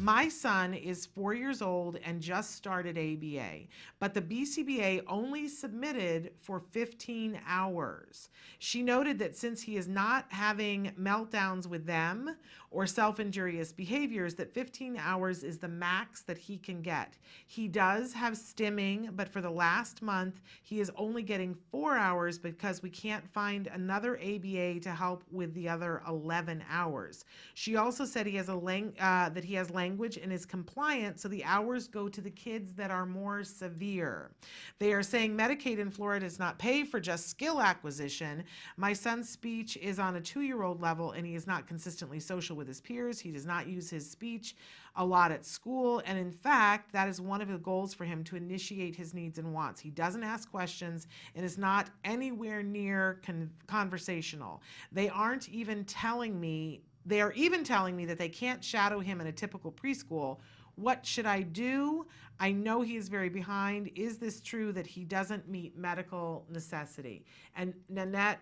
My son is 4 years old and just started ABA, but the BCBA only submitted for 15 hours. She noted that since he is not having meltdowns with them or self-injurious behaviors, that 15 hours is the max that he can get. He does have stimming, but for the last month, he is only getting 4 hours because we can't find another ABA to help with the other 11 hours. She also said he has that he has language and is compliant, so the hours go to the kids that are more severe. They are saying Medicaid in Florida does not pay for just skill acquisition. My son's speech is on a 2-year-old level, and he is not consistently social with his peers. He does not use his speech a lot at school, and in fact, that is one of the goals for him, to initiate his needs and wants. He doesn't ask questions and is not anywhere near conversational. They are even telling me that they can't shadow him in a typical preschool. What should I do? I know he is very behind. Is this true that he doesn't meet medical necessity? And Nanette,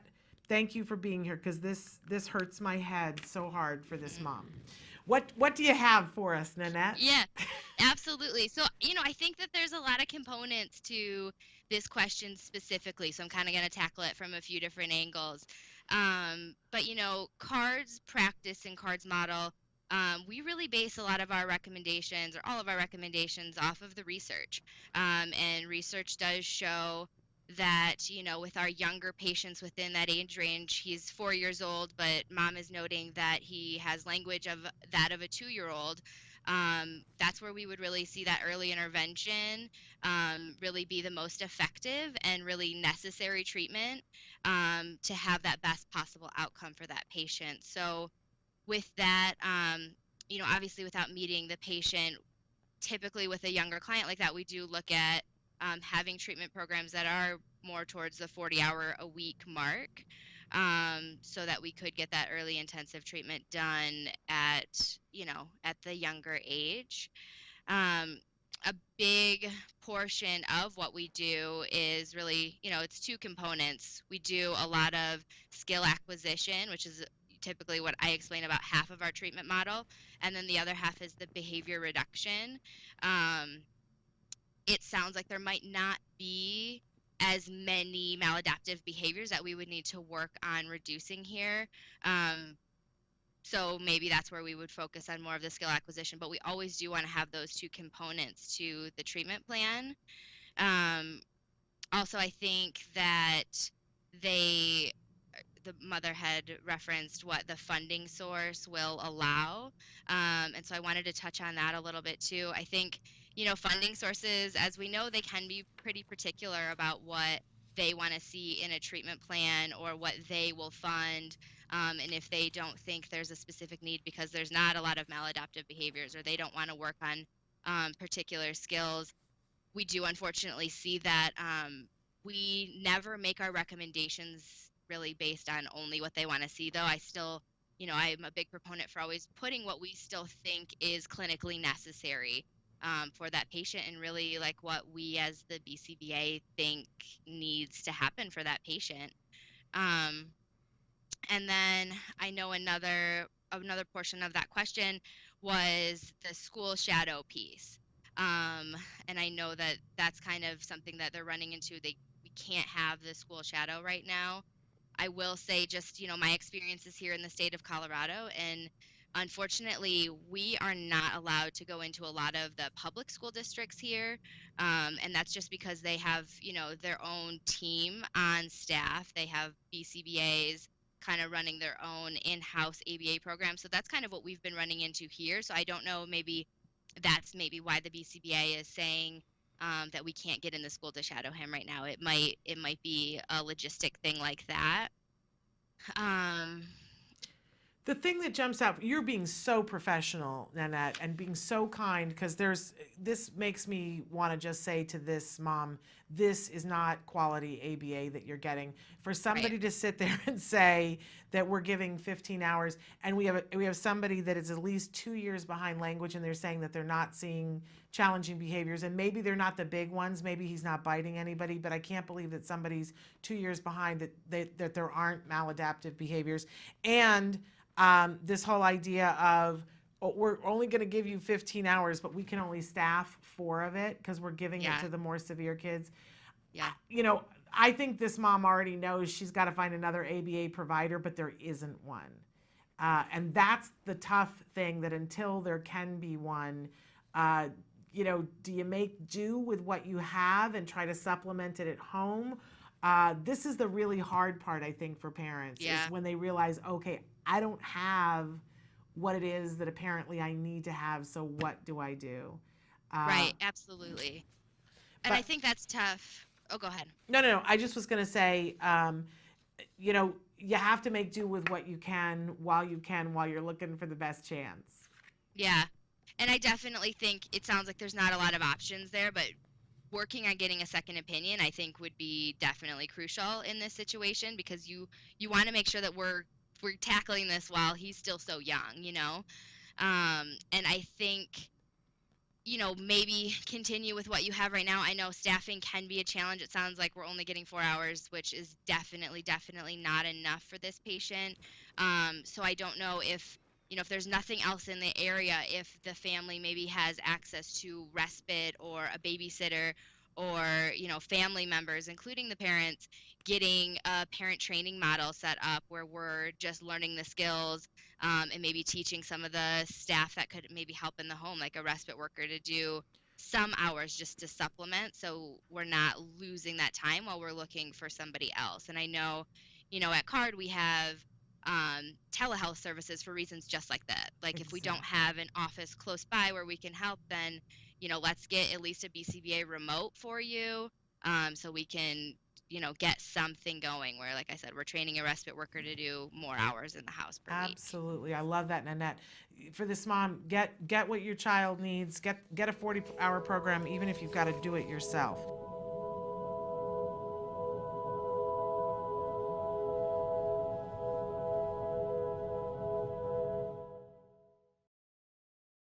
thank you for being here, because this hurts my head so hard for this mom. What do you have for us, Nanette? Yeah, absolutely. So, I think that there's a lot of components to this question specifically. So I'm kind of going to tackle it from a few different angles. But, CARDS practice and CARDS model, we really base a lot of our recommendations, or all of our recommendations, off of the research. And research does show that, with our younger patients within that age range, he's 4 years old, but mom is noting that he has language of that of a 2-year-old. That's where we would really see that early intervention really be the most effective and really necessary treatment to have that best possible outcome for that patient. So with that, obviously without meeting the patient, typically with a younger client like that, we do look at having treatment programs that are more towards the 40-hour-a-week mark, so that we could get that early intensive treatment done at the younger age. A big portion of what we do is really, it's two components. We do a lot of skill acquisition, which is typically what I explain, about half of our treatment model, and then the other half is the behavior reduction. It sounds like there might not be as many maladaptive behaviors that we would need to work on reducing here. So maybe that's where we would focus on more of the skill acquisition, but we always do want to have those two components to the treatment plan. Also, I think that the mother had referenced what the funding source will allow. And so I wanted to touch on that a little bit too. I think, funding sources, as we know, they can be pretty particular about what they want to see in a treatment plan or what they will fund. And if they don't think there's a specific need because there's not a lot of maladaptive behaviors, or they don't want to work on particular skills, we do unfortunately see that we never make our recommendations really based on only what they want to see, though. I still, I'm a big proponent for always putting what we still think is clinically necessary for that patient, and really like what we as the BCBA think needs to happen for that patient. And then I know another portion of that question was the school shadow piece. And I know that that's kind of something that they're running into. We can't have the school shadow right now. I will say, just, my experiences here in the state of Colorado, and unfortunately, we are not allowed to go into a lot of the public school districts here. And that's just because they have, their own team on staff. They have BCBAs kind of running their own in-house ABA program. So that's kind of what we've been running into here. So I don't know, maybe that's why the BCBA is saying that we can't get in the school to shadow him right now. It might be a logistic thing like that. The thing that jumps out, you're being so professional, Nanette, and being so kind, because this makes me want to just say to this mom, this is not quality ABA that you're getting. For somebody Right. to sit there and say that we're giving 15 hours, and we have somebody that is at least 2 years behind language, and they're saying that they're not seeing challenging behaviors, and maybe they're not the big ones, maybe he's not biting anybody, but I can't believe that somebody's 2 years behind, that there aren't maladaptive behaviors. And this whole idea of we're only going to give you 15 hours, but we can only staff 4 of it because we're giving it Yeah. to the more severe kids. Yeah. You know, I think this mom already knows she's got to find another ABA provider, but there isn't one. And that's the tough thing, that until there can be one, uh, you know, do you make do with what you have and try to supplement it at home? This is the really hard part, I think, for parents, is Yeah. when they realize, okay, I don't have what it is that apparently I need to have, so what do I do? Uh, Right. Absolutely. And I but think that's tough. Oh, go ahead. no. I just was going to say, you know, you have to make do with what you can, while you're looking for the best chance. Yeah. And I definitely think it sounds like there's not a lot of options there, but working on getting a second opinion, I think, would be definitely crucial in this situation, because you want to make sure that we're tackling this while he's still so young, you know. And I think, you know, maybe continue with what you have right now. I know staffing can be a challenge. It sounds like we're only getting 4 hours, which is definitely not enough for this patient. So I don't know if, you know, if there's nothing else in the area, if the family maybe has access to respite or a babysitter, or, you know, family members, including the parents, getting a parent training model set up where we're just learning the skills, and maybe teaching some of the staff that could maybe help in the home, like a respite worker, to do some hours just to supplement, so we're not losing that time while we're looking for somebody else. And I know, you know, at Card we have telehealth services for reasons just like that. Like if we don't Exactly. have an office close by where we can help, then, you know, let's get at least a BCBA remote for you, so we can, you know, get something going where, like I said, we're training a respite worker to do more hours in the house per week. Absolutely. I love that, Nanette. For this mom, get what your child needs. Get a 40-hour program, even if you've got to do it yourself.